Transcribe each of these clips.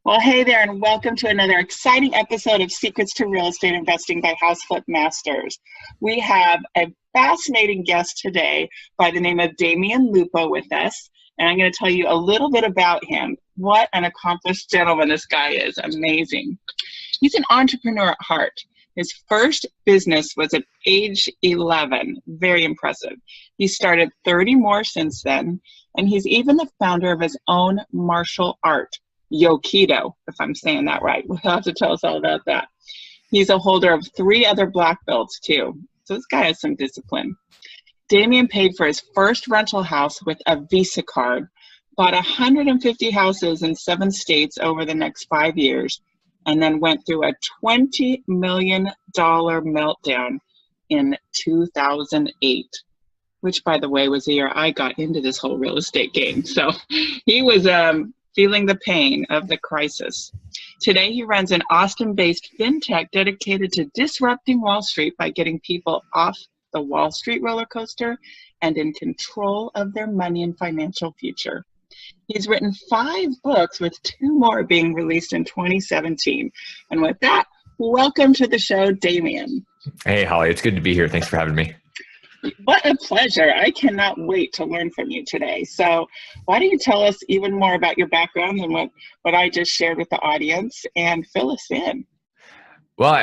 Well, hey there, and welcome to another exciting episode of Secrets to Real Estate Investing by House Flip Masters. We have a fascinating guest today by the name of Damion Lupo with us, and I'm going to tell you a little bit about him. What an accomplished gentleman this guy is. Amazing. He's an entrepreneur at heart. His first business was at age 11. Very impressive. He started 30 more since then, and he's even the founder of his own martial art, Yokido, if I'm saying that right. He'll have to tell us all about that. He's a holder of 3 other black belts too. So this guy has some discipline. Damion paid for his first rental house with a Visa card, bought 150 houses in 7 states over the next 5 years, and then went through a $20 million meltdown in 2008, which, by the way, was the year I got into this whole real estate game. So he was feeling the pain of the crisis. Today, he runs an Austin-based fintech dedicated to disrupting Wall Street by getting people off the Wall Street roller coaster and in control of their money and financial future. He's written 5 books, with 2 more being released in 2017. And with that, welcome to the show, Damion. Hey, Holly, it's good to be here. Thanks for having me. What a pleasure. I cannot wait to learn from you today. So why don't you tell us even more about your background than what I just shared with the audience, and fill us in. Well,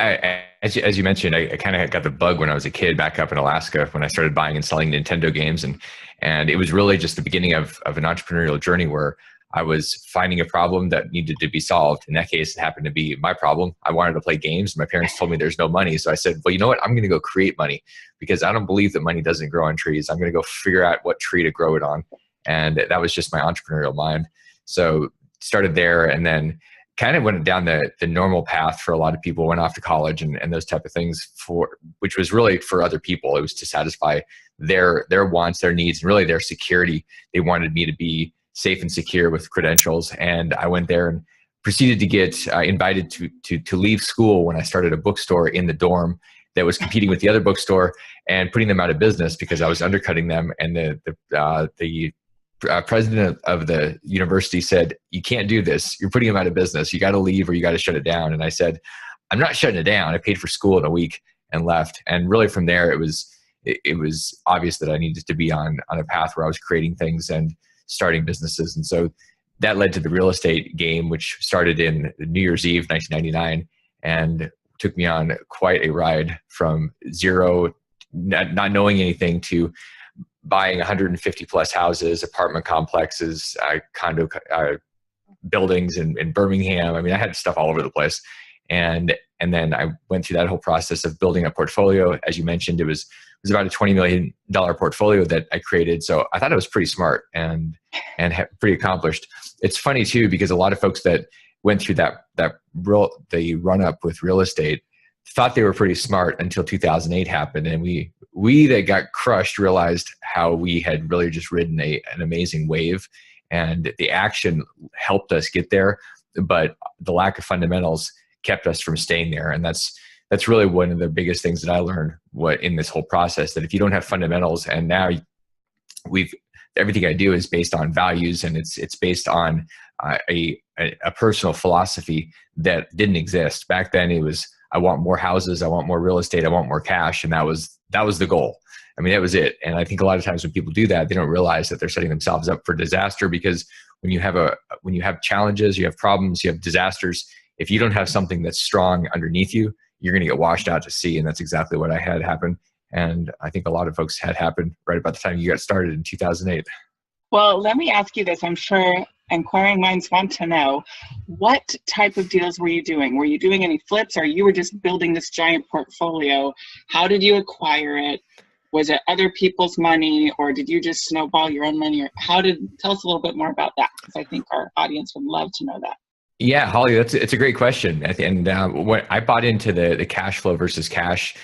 as you mentioned, I kind of got the bug when I was a kid back up in Alaska when I started buying and selling Nintendo games. And it was really just the beginning of an entrepreneurial journey where I was finding a problem that needed to be solved. In that case, it happened to be my problem. I wanted to play games. My parents told me there's no money. So I said, well, you know what? I'm going to go create money, because I don't believe that money doesn't grow on trees. I'm going to go figure out what tree to grow it on. And that was just my entrepreneurial mind. So started there, and then kind of went down the normal path for a lot of people, went off to college and those type of things, which was really for other people. It was to satisfy their wants, their needs, and really their security. They wanted me to be safe and secure with credentials. And I went there and proceeded to get invited to leave school when I started a bookstore in the dorm that was competing with the other bookstore and putting them out of business because I was undercutting them. And the president of the university said, you can't do this. You're putting them out of business. You got to leave, or you got to shut it down. And I said, I'm not shutting it down. I paid for school in a week and left. And really from there, it was obvious that I needed to be on a path where I was creating things and starting businesses. And so that led to the real estate game, which started in New Year's Eve, 1999, and took me on quite a ride from zero, not knowing anything, to buying 150 plus houses, apartment complexes, condo buildings in Birmingham. I mean, I had stuff all over the place. And then I went through that whole process of building a portfolio. As you mentioned, it was about a $20 million portfolio that I created. So I thought it was pretty smart and pretty accomplished. It's funny too, because a lot of folks that went through the run up with real estate thought they were pretty smart until 2008 happened. And we that got crushed realized how we had really just ridden an amazing wave, and the action helped us get there. But the lack of fundamentals kept us from staying there. And that's really one of the biggest things that I learned in this whole process, that if you don't have fundamentals, and now everything I do is based on values, and it's based on a personal philosophy that didn't exist. Back then it was, I want more houses, I want more real estate, I want more cash. And that was the goal. I mean, that was it. And I think a lot of times when people do that, they don't realize that they're setting themselves up for disaster, because when you have challenges, you have problems, you have disasters, if you don't have something that's strong underneath you, you're going to get washed out to sea. And that's exactly what I had happen. And I think a lot of folks had happen right about the time you got started in 2008. Well, let me ask you this. I'm sure inquiring minds want to know, what type of deals were you doing? Were you doing any flips, or you were just building this giant portfolio? How did you acquire it? Was it other people's money, or did you just snowball your own money? Or tell us a little bit more about that, because I think our audience would love to know that. Yeah, Holly, it's a great question. And when I bought into the cash flow versus cash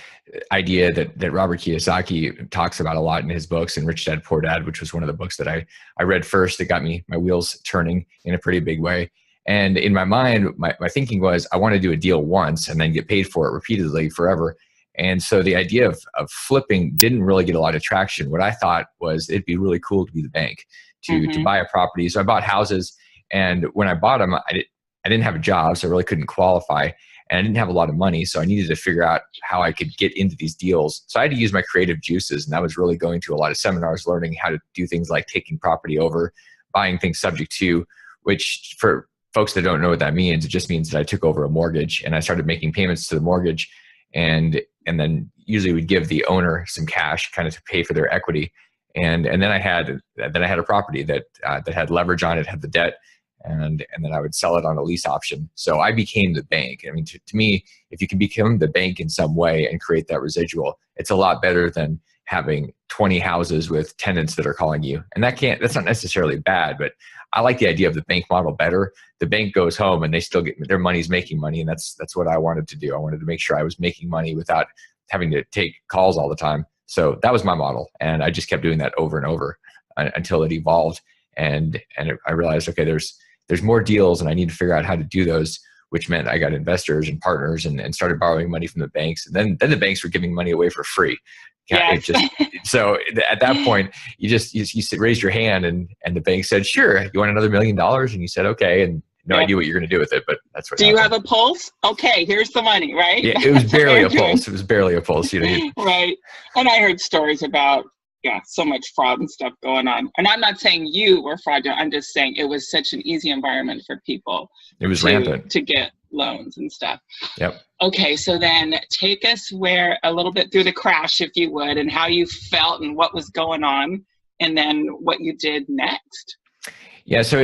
idea that Robert Kiyosaki talks about a lot in his books, and Rich Dad Poor Dad, which was one of the books that I read first, that got my wheels turning in a pretty big way. And in my mind, my thinking was, I want to do a deal once and then get paid for it repeatedly forever. And so the idea of flipping didn't really get a lot of traction. What I thought was it'd be really cool to be the bank, to buy a property. So I bought houses, and when I bought them, I didn't have a job, so I really couldn't qualify. And I didn't have a lot of money, so I needed to figure out how I could get into these deals. So I had to use my creative juices, and that was really going to a lot of seminars, learning how to do things like taking property over, buying things subject to, which for folks that don't know what that means, it just means that I took over a mortgage and I started making payments to the mortgage, and then usually we'd give the owner some cash kind of to pay for their equity. And then I had a property that had leverage on it, had the debt, and then I would sell it on a lease option. So I became the bank. I mean, to me, if you can become the bank in some way and create that residual, it's a lot better than having 20 houses with tenants that are calling you. And that's not necessarily bad, but I like the idea of the bank model better. The bank goes home and they still get their money's making money. And that's what I wanted to do. I wanted to make sure I was making money without having to take calls all the time. So that was my model. And I just kept doing that over and over until it evolved. And I realized, okay, there's more deals and I need to figure out how to do those, which meant I got investors and partners and started borrowing money from the banks. And then the banks were giving money away for free. Yes. So at that point, you raised your hand and the bank said, sure, you want another $1 million? And you said, okay. And no idea what you're going to do with it, but that's what happened. Do you have a pulse? Okay, here's the money, right? Yeah, it was barely a pulse. It was barely a pulse. Right. And I heard stories about, so much fraud and stuff going on. And I'm not saying you were fraudulent. I'm just saying it was such an easy environment for people. It was rampant to get loans and stuff. Yep. Okay, so then take us a little bit through the crash, if you would, and how you felt and what was going on, and then what you did next. Yeah, so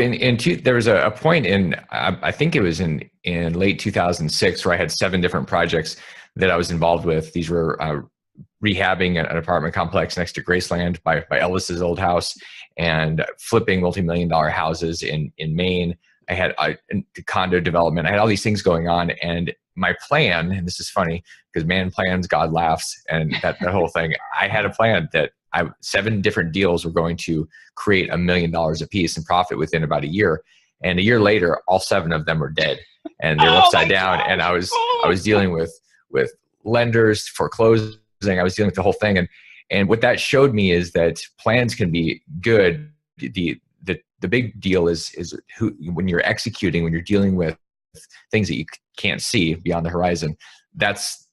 there was a point I think it was in late 2006 where I had 7 different projects that I was involved with. These were rehabbing an apartment complex next to Graceland by Elvis's old house, and flipping multi-million-dollar houses in Maine. I had a condo development. I had all these things going on, and my plan, and this is funny because man plans, God laughs, and that whole thing. I had a plan that 7 different deals were going to create $1 million a piece in profit within about a year. And a year later, all 7 of them were dead, and they were upside down. And I was dealing with lenders, foreclosing. I was dealing with the whole thing. And what that showed me is that plans can be good. The big deal is when you're executing, when you're dealing with things that you can't see beyond the horizon, that's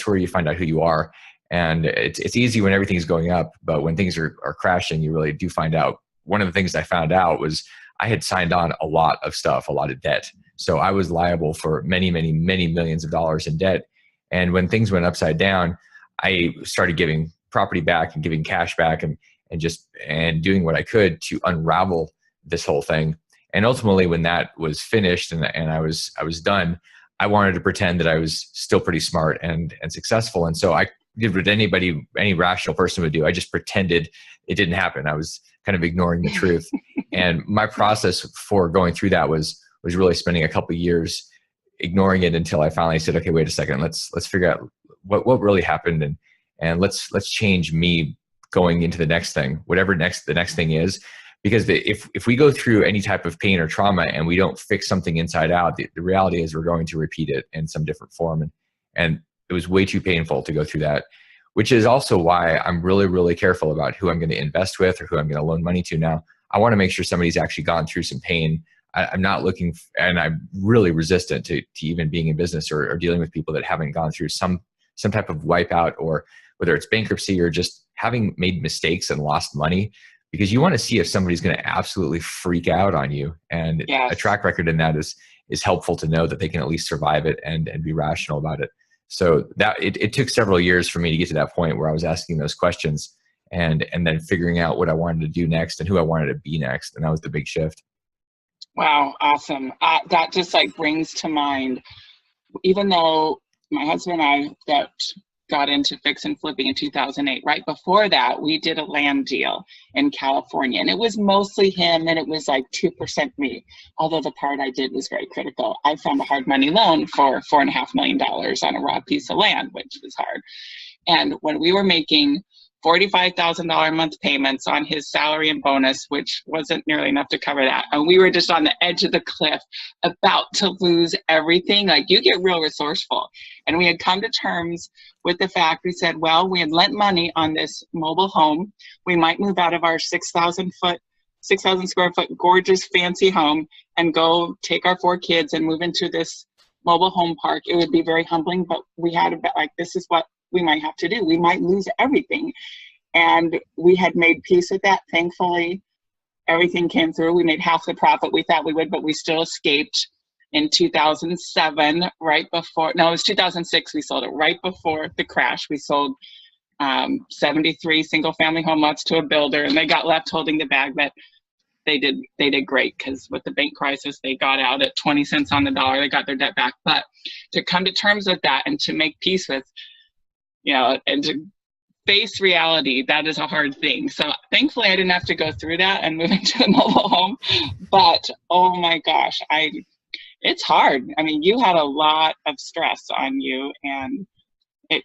where you find out who you are. And it's easy when everything's going up, but when things are crashing, you really do find out. One of the things I found out was I had signed on a lot of stuff, a lot of debt. So I was liable for many, many, many millions of dollars in debt. And when things went upside down, I started giving property back and giving cash back and doing what I could to unravel this whole thing. And ultimately, when that was finished and I was done, I wanted to pretend that I was still pretty smart and successful. And so I did what any rational person would do. I just pretended it didn't happen. I was kind of ignoring the truth. And my process for going through that was really spending a couple of years ignoring it until I finally said, okay, wait a second, let's figure out what really happened, and let's change me going into the next thing, whatever the next thing is. Because if we go through any type of pain or trauma and we don't fix something inside out, the reality is we're going to repeat it in some different form. And it was way too painful to go through that, which is also why I'm really, really careful about who I'm going to invest with or who I'm going to loan money to now. I want to make sure somebody's actually gone through some pain. I'm not looking, and I'm really resistant to even being in business or dealing with people that haven't gone through some type of wipeout, or whether it's bankruptcy or just having made mistakes and lost money. Because you want to see if somebody's going to absolutely freak out on you. And yes. A track record in that is helpful to know that they can at least survive it and be rational about it. So that it took several years for me to get to that point where I was asking those questions and then figuring out what I wanted to do next and who I wanted to be next. And that was the big shift. Wow. Awesome. That just brings to mind, even though my husband and I got into fix and flipping in 2008. Right before that, we did a land deal in California, and it was mostly him, and it was 2% me. Although the part I did was very critical. I found a hard money loan for $4.5 million on a raw piece of land, which was hard. And when we were making $45,000 a month payments on his salary and bonus, which wasn't nearly enough to cover that, and we were just on the edge of the cliff, about to lose everything, you get real resourceful. And we had come to terms with the fact, we said, well, we had lent money on this mobile home. We might move out of our 6,000 foot 6,000 square foot, gorgeous, fancy home and go take our 4 kids and move into this mobile home park. It would be very humbling, but we had a bit like, this is what we might have to do. We might lose everything. And we had made peace with that. Thankfully, everything came through. We made half the profit we thought we would, but we still escaped in 2007, right before, no, it was 2006 we sold it, right before the crash. We sold 73 single family home lots to a builder, and they got left holding the bag, but they did great, because with the bank crisis, they got out at 20 cents on the dollar. They got their debt back. But to come to terms with that and to make peace with, and to face reality, that is a hard thing. So thankfully I didn't have to go through that and move into a mobile home. But oh my gosh, it's hard. I mean, you had a lot of stress on you, and it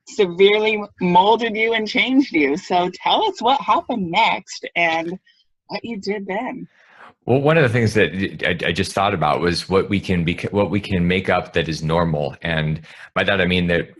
severely molded you and changed you. So tell us what happened next and what you did then. Well, one of the things that I just thought about was what we can make up that is normal. And by that, I mean that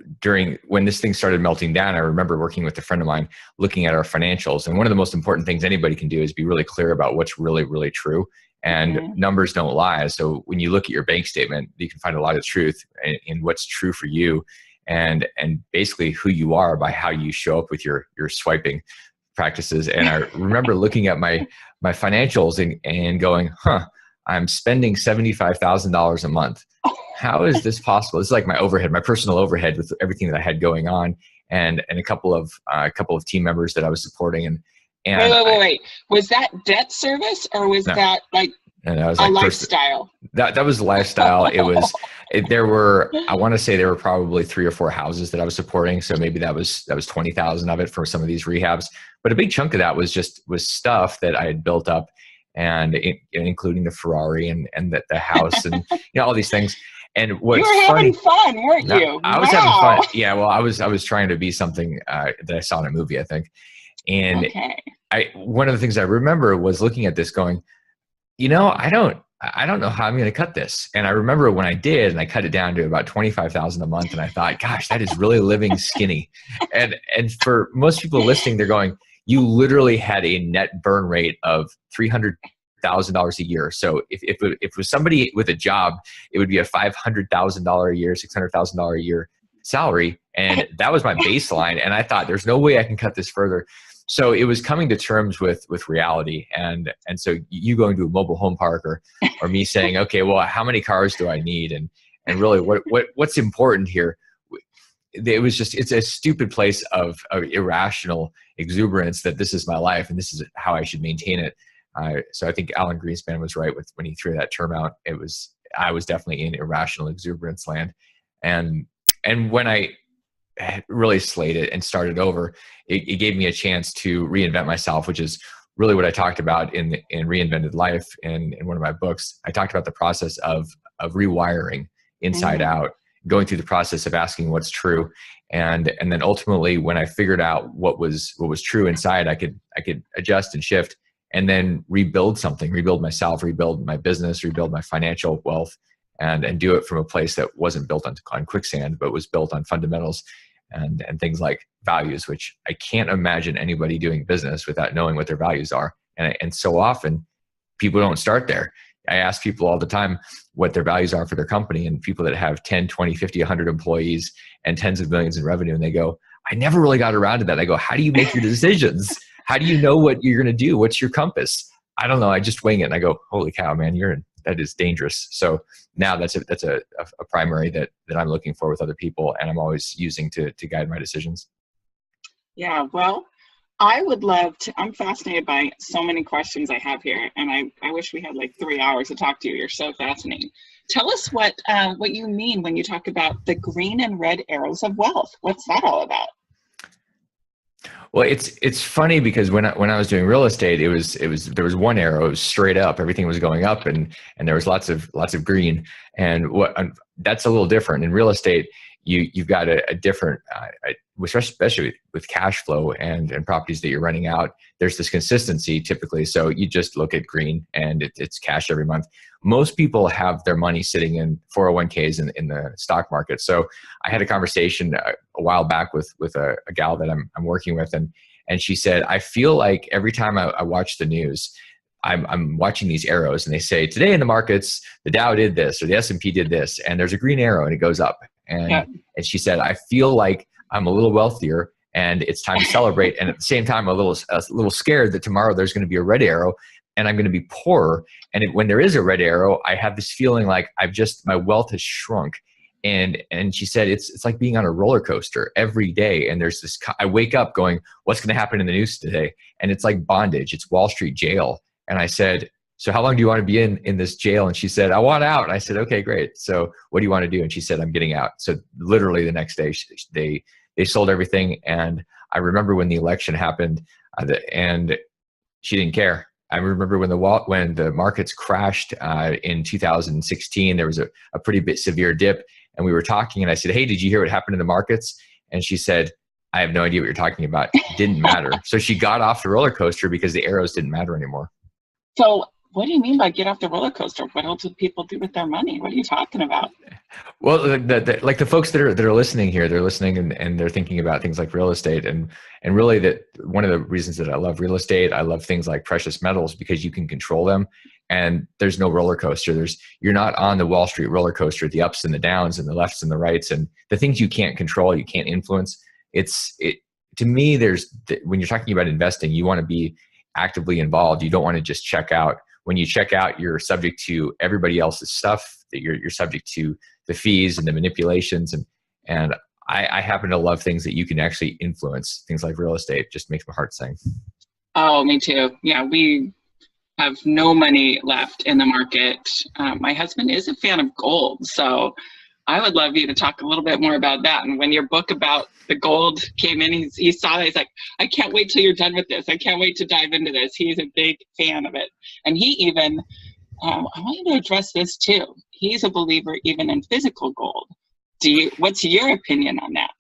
when this thing started melting down, I remember working with a friend of mine, looking at our financials. And one of the most important things anybody can do is be really clear about what's really, really true. And numbers don't lie. So when you look at your bank statement, you can find a lot of truth in what's true for you, and basically who you are by how you show up with your swiping practices. And I remember looking at my financials and going, I'm spending $75,000 a month. How is this possible? This is like my overhead, my personal overhead, with everything that I had going on, and a couple of team members that I was supporting. And wait. Was that debt service, or was that like a lifestyle? That was a lifestyle. It was, I want to say there were probably 3 or 4 houses that I was supporting. So maybe that was 20,000 of it for some of these rehabs. But a big chunk of that was stuff that I had built up, and including the Ferrari and the house and all these things. And what's you were having fun, weren't you? I was having fun. Yeah, well, I was trying to be something that I saw in a movie, I think. And one of the things I remember was looking at this going, I don't know how I'm going to cut this. And I remember when I did, and I cut it down to about 25,000 a month. And I thought, gosh, that is really living skinny. And for most people listening, they're going, you literally had a net burn rate of $300,000 a year. So if it was somebody with a job, it would be a $500,000 a year, $600,000 a year salary. And that was my baseline. And I thought, there's no way I can cut this further. So it was coming to terms with reality. And so you going to a mobile home park, or me saying, okay, well, how many cars do I need? And really what's important here? It's a stupid place of irrational exuberance that this is my life and this is how I should maintain it. So I think Alan Greenspan was right when he threw that term out. I was definitely in irrational exuberance land. And when I really slayed it and started over, it gave me a chance to reinvent myself, which is really what I talked about in Reinvented Life. In one of my books, I talked about the process of rewiring inside out, going through the process of asking what's true. And then ultimately, when I figured out what was true inside, I could adjust and shift, and then rebuild something, rebuild myself, rebuild my business, rebuild my financial wealth, and do it from a place that wasn't built on quicksand, but was built on fundamentals and things like values, which I can't imagine anybody doing business without knowing what their values are. And so often people don't start there. I ask people all the time what their values are for their company, and people that have 10, 20, 50, 100 employees and tens of millions in revenue, and they go, I never really got around to that. I go, how do you make your decisions? How do you know what you're going to do? What's your compass? I don't know. I just wing it. And I go, holy cow, man, that is dangerous. So now that's a primary that I'm looking for with other people, and I'm always using to guide my decisions. Yeah, well, I would love to. I'm fascinated by so many questions I have here, and I wish we had like 3 hours to talk to you. You're so fascinating. Tell us what you mean when you talk about the green and red arrows of wealth. What's that all about? Well, it's funny because when I was doing real estate, there was one arrow, it was straight up, everything was going up, and there was lots of green, and that's a little different in real estate. You've got a different, especially with cash flow and properties that you're renting out. There's this consistency typically, so you just look at green and it's cash every month. Most people have their money sitting in 401ks in the stock market. So I had a conversation a while back with a gal that I'm working with, and she said, I feel like every time I watch the news, I'm watching these arrows and they say today in the markets, the Dow did this or the S&P did this, and there's a green arrow and it goes up. Yeah. And she said, I feel like I'm a little wealthier and it's time to celebrate. And at the same time, a little scared that tomorrow there's going to be a red arrow and I'm going to be poorer. And when there is a red arrow, I have this feeling like my wealth has shrunk. And she said, it's like being on a roller coaster every day. And there's this, I wake up going, what's going to happen in the news today? And it's like bondage. It's Wall Street jail. And I said, so how long do you want to be in this jail? And she said, I want out. And I said, okay, great. So what do you want to do? And she said, I'm getting out. So literally the next day they sold everything. And I remember when the election happened and she didn't care. I remember when the markets crashed in 2016, there was a pretty bit severe dip, and we were talking and I said, hey, did you hear what happened in the markets? And she said, I have no idea what you're talking about. It didn't matter. So she got off the roller coaster because the arrows didn't matter anymore. So what do you mean by get off the roller coaster? What else do people do with their money? What are you talking about? Well, like the folks that are listening here, they're listening and they're thinking about things like real estate, and really that one of the reasons that I love real estate, I love things like precious metals, because you can control them, and there's no roller coaster. You're not on the Wall Street roller coaster, the ups and the downs and the lefts and the rights, and the things you can't control, you can't influence. To me, when you're talking about investing, you want to be actively involved. You don't want to just check out. When you check out, you're subject to everybody else's stuff. That you're subject to the fees and the manipulations. And I happen to love things that you can actually influence. Things like real estate just makes my heart sing. Oh, me too. Yeah, we have no money left in the market. My husband is a fan of gold, so I would love you to talk a little bit more about that. And when your book about the gold came in, he saw that. He's like, I can't wait till you're done with this. I can't wait to dive into this. He's a big fan of it. And he even, I want you to address this too. He's a believer even in physical gold. What's your opinion on that?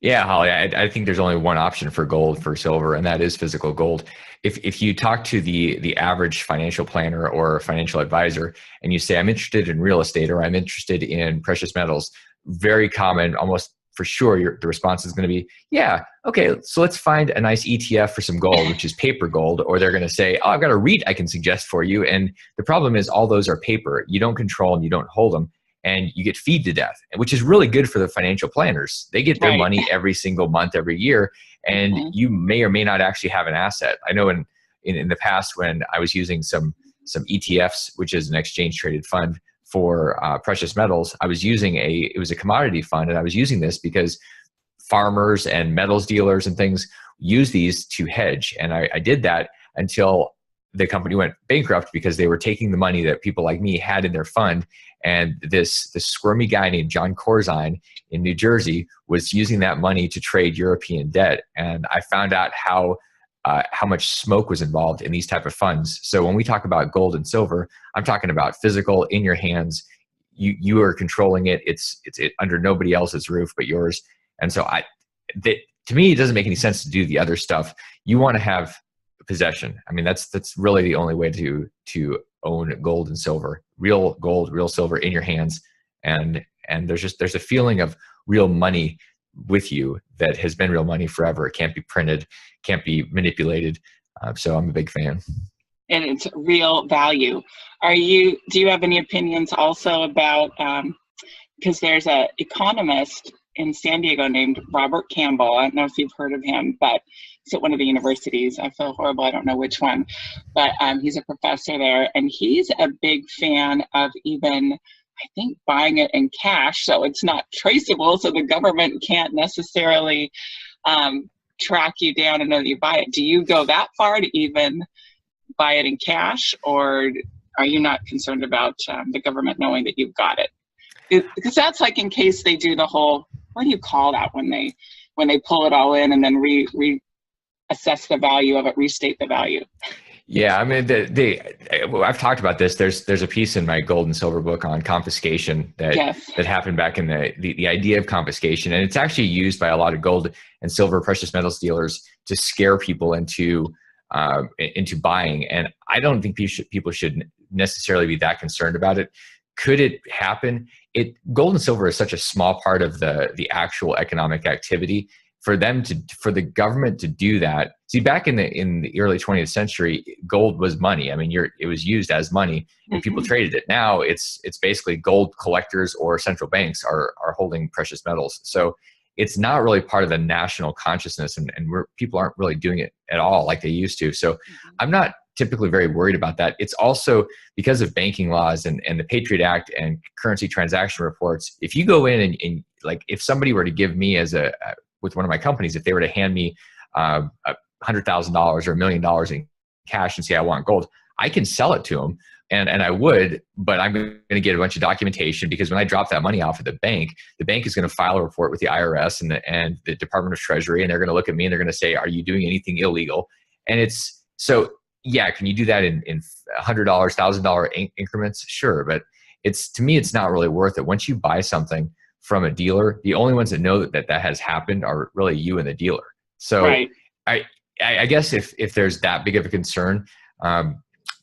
Yeah, Holly, I think there's only one option for gold, for silver, and that is physical gold. If you talk to the average financial planner or financial advisor and you say, I'm interested in real estate or I'm interested in precious metals, very common, almost for sure, the response is going to be, yeah, okay, so let's find a nice ETF for some gold, which is paper gold. Or they're going to say, oh, I've got a REIT I can suggest for you. And the problem is all those are paper. You don't control them, you don't hold them, and you get feed to death, which is really good for the financial planners. They get their money every single month, every year, and you may or may not actually have an asset. I know in the past when I was using some ETFs, which is an exchange traded fund for precious metals, I was using it was a commodity fund, and I was using this because farmers and metals dealers and things use these to hedge. And I did that until the company went bankrupt because they were taking the money that people like me had in their fund. And this squirmy guy named John Corzine in New Jersey was using that money to trade European debt. And I found out how much smoke was involved in these type of funds. So when we talk about gold and silver, I'm talking about physical in your hands. You are controlling it. It's under nobody else's roof but yours. And so to me, it doesn't make any sense to do the other stuff. You want to have possession. I mean, that's really the only way to own gold and silver, real gold, real silver in your hands. And there's a feeling of real money with you that has been real money forever. It can't be printed, can't be manipulated. So I'm a big fan. And it's real value. Do you have any opinions also about, because there's an economist in San Diego named Robert Campbell. I don't know if you've heard of him, but he's at one of the universities. I feel horrible, I don't know which one, but he's a professor there, and he's a big fan of even, I think, buying it in cash, so it's not traceable, so the government can't necessarily track you down and know that you buy it. Do you go that far to even buy it in cash, or are you not concerned about the government knowing that you've got it? Because that's like in case they do the whole, what do you call that when they pull it all in and then reassess the value of it, restate the value? Yeah, I mean, I've talked about this. There's a piece in my gold and silver book on confiscation that happened back in the idea of confiscation, and it's actually used by a lot of gold and silver precious metals dealers to scare people into buying. And I don't think people should necessarily be that concerned about it. Could it happen? Gold and silver is such a small part of the actual economic activity for the government to do that. See, back in the early 20th century, gold was money. I mean, it was used as money, and people traded it. Now it's basically gold collectors or central banks are holding precious metals. So it's not really part of the national consciousness, and people aren't really doing it at all like they used to. So I'm not typically very worried about that. It's also because of banking laws and the Patriot Act and currency transaction reports. If you go in and like, if somebody were to give me with one of my companies, if they were to hand me $100,000 or $1 million in cash and say, I want gold, I can sell it to them. And I would, but I'm going to get a bunch of documentation, because when I drop that money off at the bank is going to file a report with the IRS and the Department of Treasury, and they're going to look at me and they're going to say, are you doing anything illegal? And it's so, yeah, can you do that in $100, $1,000 increments? Sure. But to me, it's not really worth it. Once you buy something from a dealer, the only ones that know that has happened are really you and the dealer. So right. I guess if there's that big of a concern,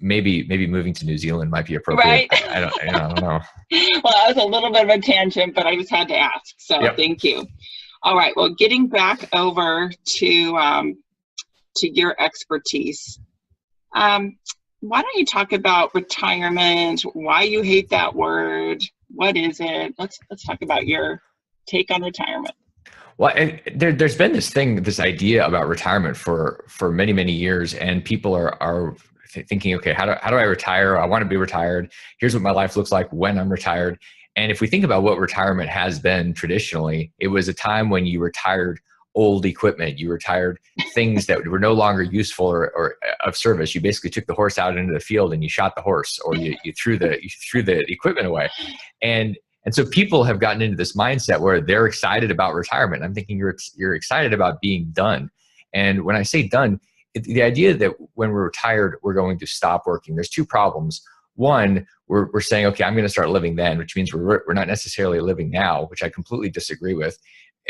maybe moving to New Zealand might be appropriate. Right. I don't know. Well, that was a little bit of a tangent, but I just had to ask. So yep. Thank you. All right. Well, getting back over to your expertise, why don't you talk about retirement? Why you hate that word? What is it? Let's talk about your take on retirement. Well, there's been this idea about retirement for many, many years, and people are thinking, okay, how do I retire? I want to be retired. Here's what my life looks like when I'm retired. And if we think about what retirement has been traditionally, it was a time when you retired old equipment, you retired things that were no longer useful or of service. You basically took the horse out into the field and you shot the horse, or you threw the equipment away. And so people have gotten into this mindset where they're excited about retirement. I'm thinking you're excited about being done. And when I say done, the idea that when we're retired, we're going to stop working. There's two problems. One, we're saying, okay, I'm going to start living then, which means we're not necessarily living now, which I completely disagree with.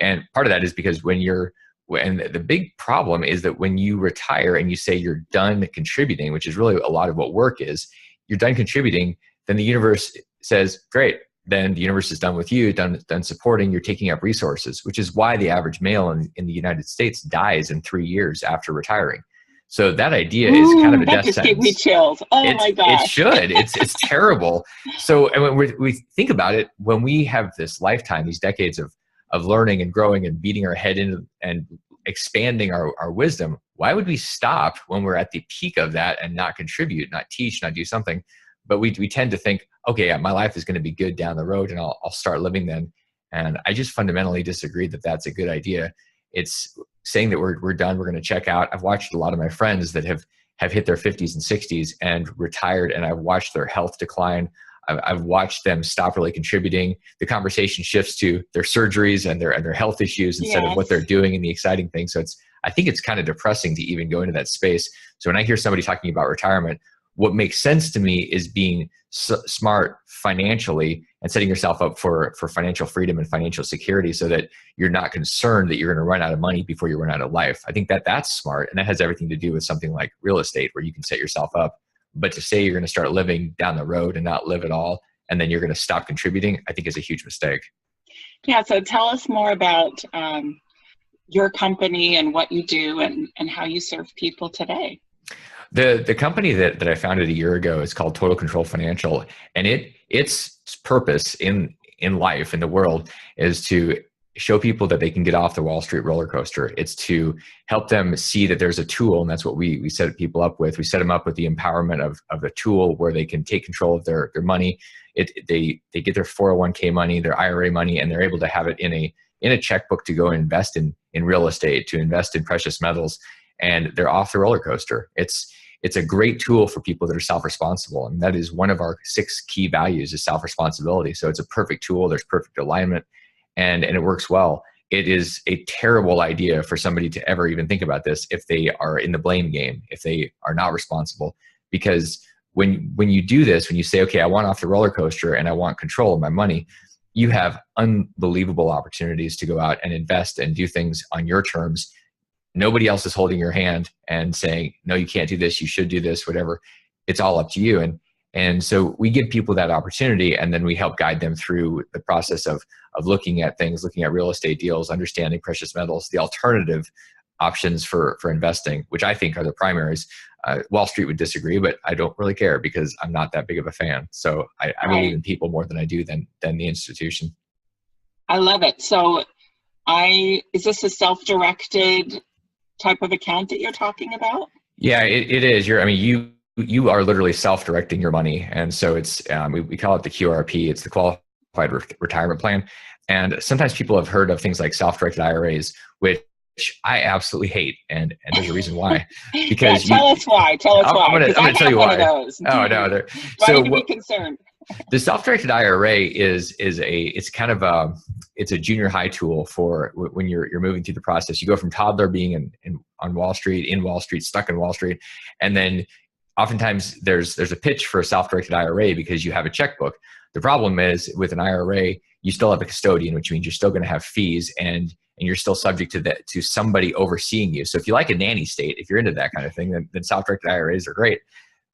And part of that is because and the big problem is that when you retire and you say you're done contributing, which is really a lot of what work is, you're done contributing, then the universe says, great, then the universe is done with you, done supporting, you're taking up resources, which is why the average male in the United States dies in 3 years after retiring. So that idea is kind of a death sentence. That just gave me chills. Oh my gosh. It should. It's terrible. So and when we think about it, when we have this lifetime, these decades of learning and growing and beating our head into and expanding our wisdom, why would we stop when we're at the peak of that and not contribute, not teach, not do something? But we tend to think, okay, yeah, my life is going to be good down the road and I'll start living then. And I just fundamentally disagree that that's a good idea. It's saying that we're done, we're going to check out. I've watched a lot of my friends that have hit their 50s and 60s and retired, and I've watched their health decline. I've watched them stop really contributing. The conversation shifts to their surgeries and their health issues instead of what they're doing and the exciting things. So I think it's kind of depressing to even go into that space. So when I hear somebody talking about retirement, what makes sense to me is being smart financially and setting yourself up for financial freedom and financial security, so that you're not concerned that you're going to run out of money before you run out of life. I think that's smart, and that has everything to do with something like real estate, where you can set yourself up. But to say you're going to start living down the road and not live at all, and then you're going to stop contributing, I think is a huge mistake. Yeah. So tell us more about your company and what you do and how you serve people today. The company that I founded a year ago is called Total Control Financial, and its purpose in life, in the world, is to show people that they can get off the Wall Street roller coaster. It's to help them see that there's a tool, and that's what we set people up with. We set them up with the empowerment of a tool where they can take control of their money. They get their 401k money, their IRA money, and they're able to have it in a checkbook to go and invest in real estate, to invest in precious metals, and they're off the roller coaster. It's a great tool for people that are self-responsible, and that is one of our 6 key values, is self-responsibility. So it's a perfect tool. There's perfect alignment, and it works well. It is a terrible idea for somebody to ever even think about this if they are in the blame game, if they are not responsible. Because when you do this, when you say, okay, I want off the roller coaster and I want control of my money, you have unbelievable opportunities to go out and invest and do things on your terms. Nobody else is holding your hand and saying, no, you can't do this, you should do this, whatever. It's all up to you. And so we give people that opportunity, and then we help guide them through the process of looking at things, looking at real estate deals, understanding precious metals, the alternative options for investing, which I think are the primaries. Wall Street would disagree, but I don't really care because I'm not that big of a fan. So I believe in people more than I do than the institution. I love it. So is this a self-directed type of account that you're talking about? Yeah, it is. You are literally self-directing your money. And so it's, we call it the QRP. It's the Qualified Retirement Plan. And sometimes people have heard of things like self-directed IRAs, which I absolutely hate. And there's a reason why. Because tell us why. I'm going to tell you why. Oh, no. So to be concerned. The self-directed IRA it's a junior high tool for when you're moving through the process. You go from toddler being on Wall Street, stuck in Wall Street, and then oftentimes there's a pitch for a self-directed IRA because you have a checkbook. The problem is with an IRA, you still have a custodian, which means you're still going to have fees and you're still subject to somebody overseeing you. So if you like a nanny state, if you're into that kind of thing, then self-directed IRAs are great.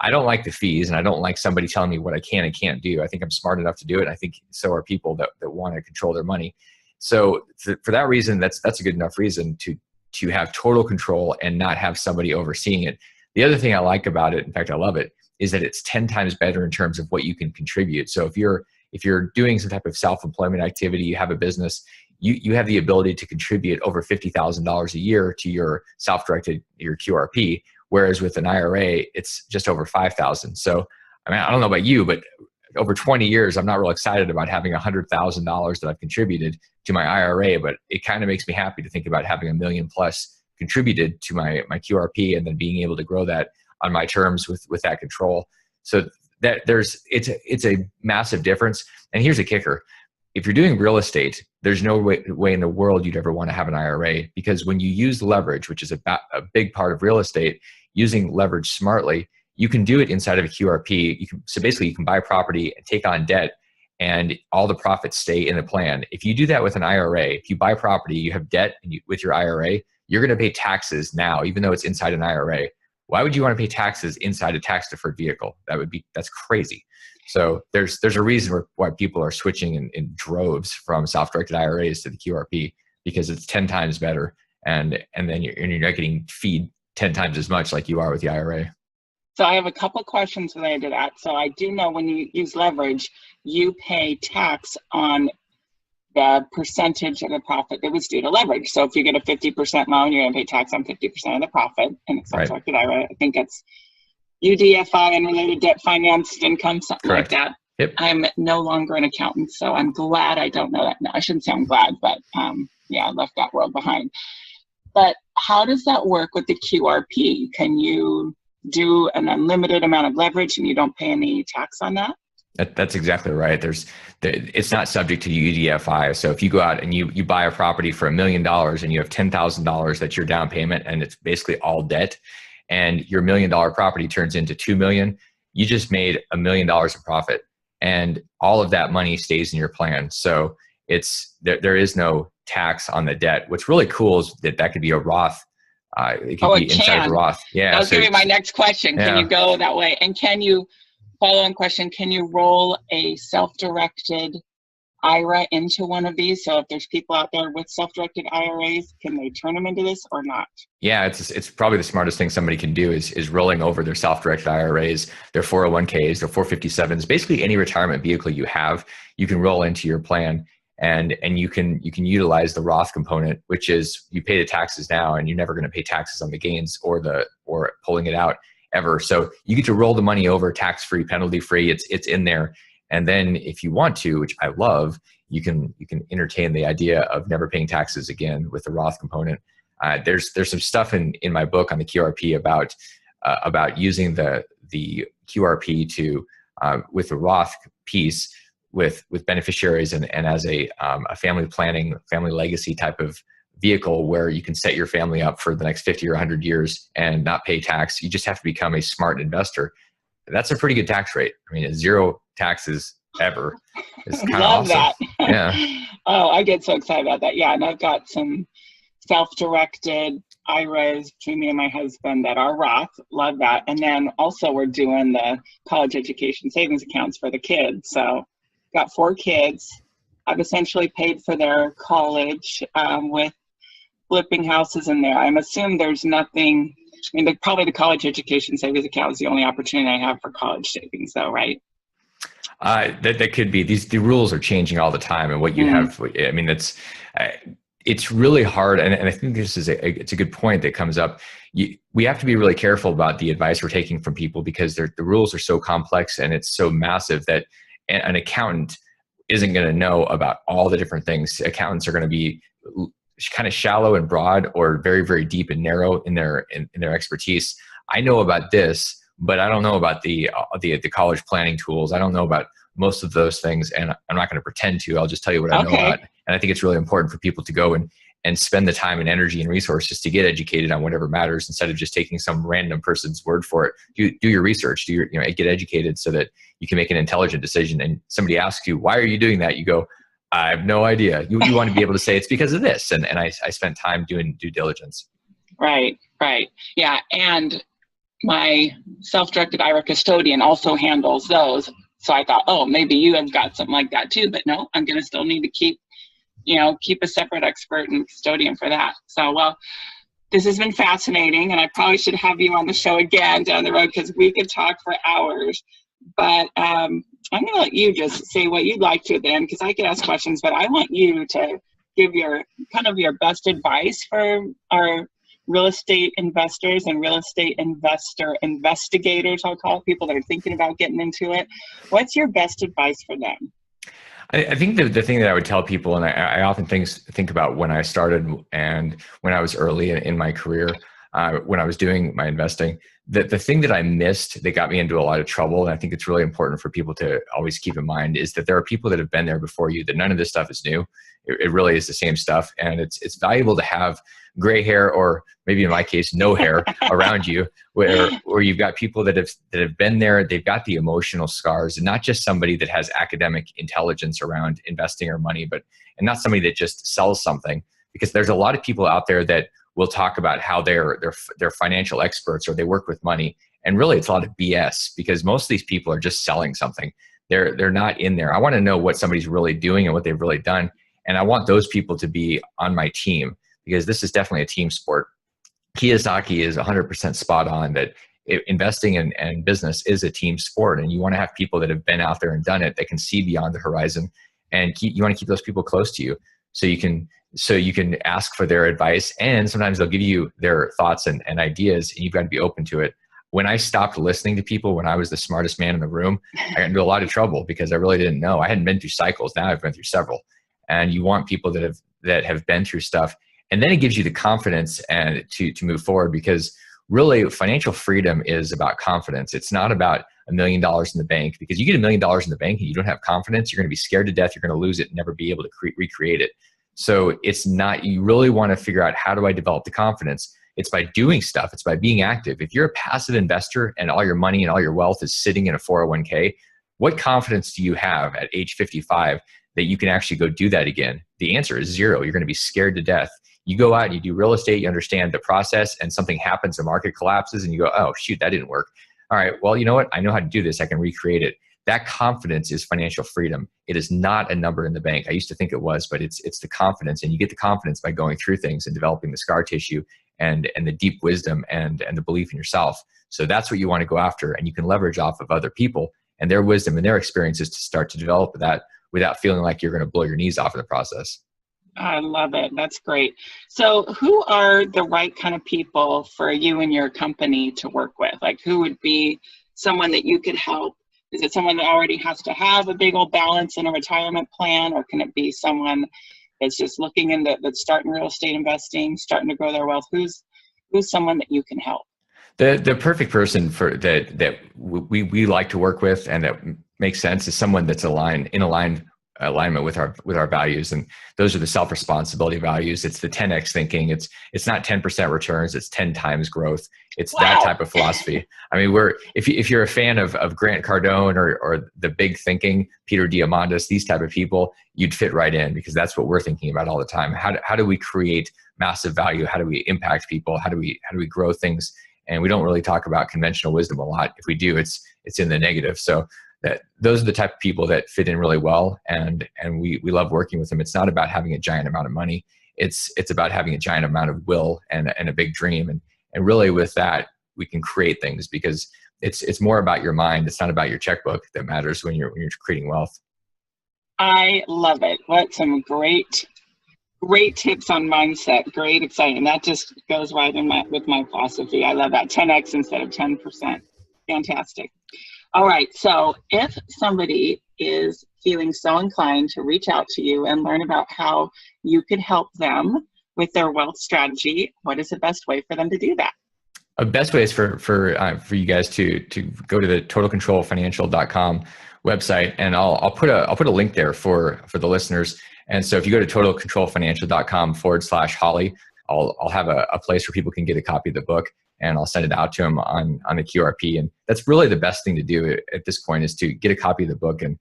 I don't like the fees, and I don't like somebody telling me what I can and can't do. I think I'm smart enough to do it. I think so are people that want to control their money. So for that reason, that's a good enough reason to have total control and not have somebody overseeing it. The other thing I like about it, in fact, I love it, is that it's 10 times better in terms of what you can contribute. So if you're doing some type of self-employment activity, you have a business, you have the ability to contribute over $50,000 a year to your your QRP. Whereas with an IRA, it's just over $5,000. So, I don't know about you, but over 20 years, I'm not real excited about having $100,000 that I've contributed to my IRA, but it kind of makes me happy to think about having $1 million plus contributed to my QRP and then being able to grow that on my terms with that control. So that it's a massive difference. And here's a kicker. If you're doing real estate, there's no way in the world you'd ever want to have an IRA, because when you use leverage, which is a big part of real estate, using leverage smartly, you can do it inside of a QRP. So basically you can buy property and take on debt and all the profits stay in the plan. If you do that with an IRA, if you buy property, you have debt with your IRA, you're going to pay taxes now, even though it's inside an IRA. Why would you want to pay taxes inside a tax deferred vehicle? That's crazy. So there's a reason why people are switching in droves from self-directed IRAs to the QRP, because it's 10 times better, and then you're not getting feed 10 times as much like you are with the IRA. So I have a couple of questions related to that. So I do know when you use leverage, you pay tax on the percentage of the profit that was due to leverage. So if you get a 50% loan, you're going to pay tax on 50% of the profit, and it's self-directed IRA. I think it's UDFI, unrelated debt financed income, something Correct. like that. Yep. I'm no longer an accountant, so I'm glad I don't know that. No, I shouldn't say I'm glad, but I left that world behind. But how does that work with the QRP? Can you do an unlimited amount of leverage and you don't pay any tax on that? That's exactly right. It's not subject to UDFI. So if you go out and you buy a property for $1 million and you have $10,000 that's your down payment and it's basically all debt, and your $1 million property turns into $2 million, you just made $1 million in profit, and all of that money stays in your plan. So there is no tax on the debt. What's really cool is that could be a Roth. It could be inside the Roth. Yeah. That was going to be my next question. Can you go that way? And follow-on question, can you roll a self-directed IRA into one of these? So if there's people out there with self-directed IRAs, can they turn them into this or not? Yeah, it's probably the smartest thing somebody can do is rolling over their self-directed IRAs, their 401ks, their 457s, basically any retirement vehicle you have, you can roll into your plan, and you can utilize the Roth component, which is you pay the taxes now and you're never going to pay taxes on the gains or pulling it out ever. So you get to roll the money over tax-free, penalty-free. It's in there. And then if you want to, which I love, you can entertain the idea of never paying taxes again with the Roth component. There's some stuff in my book on the QRP about using the QRP to with the Roth piece with beneficiaries and as a family planning, family legacy type of vehicle where you can set your family up for the next 50 or 100 years and not pay tax. You just have to become a smart investor. That's a pretty good tax rate. I mean, 0 taxes ever. It's kind of awesome. That. Yeah. Oh, I get so excited about that. Yeah, and I've got some self-directed IRAs between me and my husband that are Roth. Love that. And then also we're doing the college education savings accounts for the kids. So got 4 kids. I've essentially paid for their college with flipping houses in there. I'm assuming there's nothing, I mean, probably the college education savings account is the only opportunity I have for college savings though, right? That could be. The rules are changing all the time, and what you have, I mean, it's really hard. And I think this is it's a good point that comes up. We have to be really careful about the advice we're taking from people, because the rules are so complex and it's so massive that an accountant isn't going to know about all the different things. Accountants are going to be kind of shallow and broad, or very, very deep and narrow in their expertise. I know about this, but I don't know about the college planning tools. I don't know about most of those things, and I'm not going to pretend to. I'll just tell you what I know about. And I think it's really important for people to go and spend the time and energy and resources to get educated on whatever matters, instead of just taking some random person's word for it. Do your research. Get educated so that you can make an intelligent decision. And somebody asks you, "Why are you doing that?" You go, "I have no idea." You want to be able to say it's because of this. And I spent time doing due diligence. Right. Yeah. And my self-directed IRA custodian also handles those. So I thought, oh, maybe you have got something like that too, but no, I'm going to still need to keep a separate expert and custodian for that. So, well, this has been fascinating, and I probably should have you on the show again down the road, because we could talk for hours, but I'm going to let you just say what you'd like to then, because I could ask questions, but I want you to give your best advice for our real estate investors and real estate investigators, I'll call it, people that are thinking about getting into it. What's your best advice for them? I think the thing that I would tell people, and I often think about when I started and when I was early in my career, when I was doing my investing, the thing that I missed that got me into a lot of trouble, and I think it's really important for people to always keep in mind, is that there are people that have been there before you, that none of this stuff is new. It really is the same stuff. And it's valuable to have gray hair, or maybe in my case, no hair around you, where you've got people that have been there. They've got the emotional scars, and not just somebody that has academic intelligence around investing or money, and not somebody that just sells something. Because there's a lot of people out there that will talk about how they're financial experts, or they work with money. And really it's a lot of BS, because most of these people are just selling something. They're not in there. I want to know what somebody's really doing and what they've really done. And I want those people to be on my team, because this is definitely a team sport. Kiyosaki is 100% spot on that investing and business is a team sport. And you want to have people that have been out there and done it, that can see beyond the horizon, and you want to keep those people close to you. So you can ask for their advice, and sometimes they'll give you their thoughts and ideas, and you've got to be open to it. When I stopped listening to people, when I was the smartest man in the room, I got into a lot of trouble, because I really didn't know. I hadn't been through cycles. Now I've been through several. And you want people that have been through stuff. And then it gives you the confidence and to move forward, because really financial freedom is about confidence. It's not about $1 million in the bank, because you get $1 million in the bank and you don't have confidence, you're going to be scared to death. You're going to lose it and never be able to recreate it. So it's not, you really want to figure out, how do I develop the confidence? It's by doing stuff. It's by being active. If you're a passive investor and all your money and all your wealth is sitting in a 401k, what confidence do you have at age 55 that you can actually go do that again? The answer is zero. You're going to be scared to death. You go out and you do real estate, you understand the process, and something happens, the market collapses, and you go, oh, shoot, that didn't work. All right, well, you know what? I know how to do this. I can recreate it. That confidence is financial freedom. It is not a number in the bank. I used to think it was, but it's the confidence. And you get the confidence by going through things and developing the scar tissue and the deep wisdom and the belief in yourself. So that's what you want to go after. And you can leverage off of other people and their wisdom and their experiences to start to develop that without feeling like you're going to blow your knees off in the process. I love it. That's great. So who are the right kind of people for you and your company to work with? Like, who would be someone that you could help? Is it someone that already has to have a big old balance in a retirement plan? Or can it be someone that's just looking into, that's starting real estate investing, starting to grow their wealth? Who's someone that you can help? The perfect person for that we like to work with and that makes sense is someone that's aligned alignment with our values. And those are the self-responsibility values. It's the 10x thinking. It's not 10% returns, it's 10 times growth. It's that type of philosophy. I mean, if you're a fan of Grant Cardone or the big thinking, Peter Diamandis, these type of people, you'd fit right in, because that's what we're thinking about all the time. How do we create massive value? How do we impact people? How do we grow things? And we don't really talk about conventional wisdom a lot. If we do, it's in the negative. So those are the type of people that fit in really well, and we love working with them. It's not about having a giant amount of money. It's about having a giant amount of will and a big dream. And really with that, we can create things, because it's more about your mind. It's not about your checkbook that matters when you're creating wealth. I love it. What some great tips on mindset. Great, exciting. That just goes right in with my philosophy. I love that. 10x instead of 10%. Fantastic. All right. So if somebody is feeling so inclined to reach out to you and learn about how you could help them with their wealth strategy, what is the best way for them to do that? The best way is for you guys to go to the totalcontrolfinancial.com website, and I'll put a link there for the listeners. And so if you go to totalcontrolfinancial.com/Holly, I'll have a place where people can get a copy of the book, and I'll send it out to them on the QRP. And that's really the best thing to do at this point, is to get a copy of the book and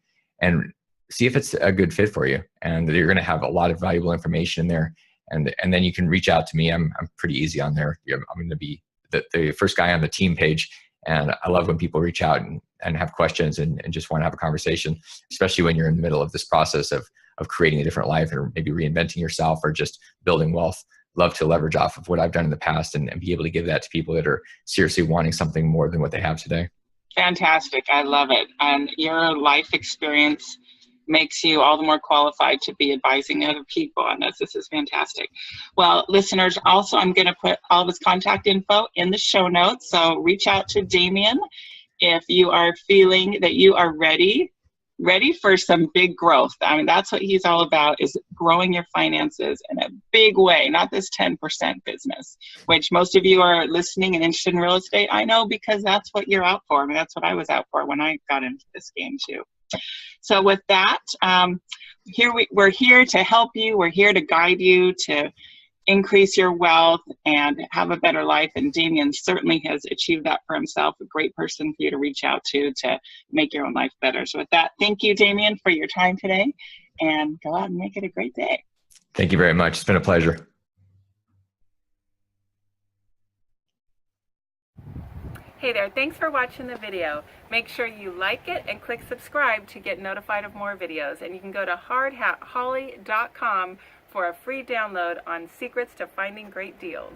see if it's a good fit for you. And you're going to have a lot of valuable information in there. And then you can reach out to me. I'm pretty easy on there. I'm going to be the first guy on the team page. And I love when people reach out and have questions and just want to have a conversation, especially when you're in the middle of this process of creating a different life, or maybe reinventing yourself, or just building wealth. Love to leverage off of what I've done in the past and be able to give that to people that are seriously wanting something more than what they have today. Fantastic. I love it. And your life experience makes you all the more qualified to be advising other people on this. This is fantastic. Well, listeners, also, I'm going to put all of his contact info in the show notes. So reach out to Damion if you are feeling that you are ready for some big growth. I mean, that's what he's all about, is growing your finances in a big way, not this 10% business, which most of you are listening and interested in real estate. I know, because that's what you're out for. I mean, that's what I was out for when I got into this game too. So with that, we're here to help you. We're here to guide you to increase your wealth and have a better life. And Damion certainly has achieved that for himself. A great person for you to reach out to make your own life better. So with that, thank you, Damion, for your time today, and go out and make it a great day. Thank you very much. It's been a pleasure. Hey there, thanks for watching the video. Make sure you like it and click subscribe to get notified of more videos. And you can go to hardhatholly.com for a free download on secrets to finding great deals.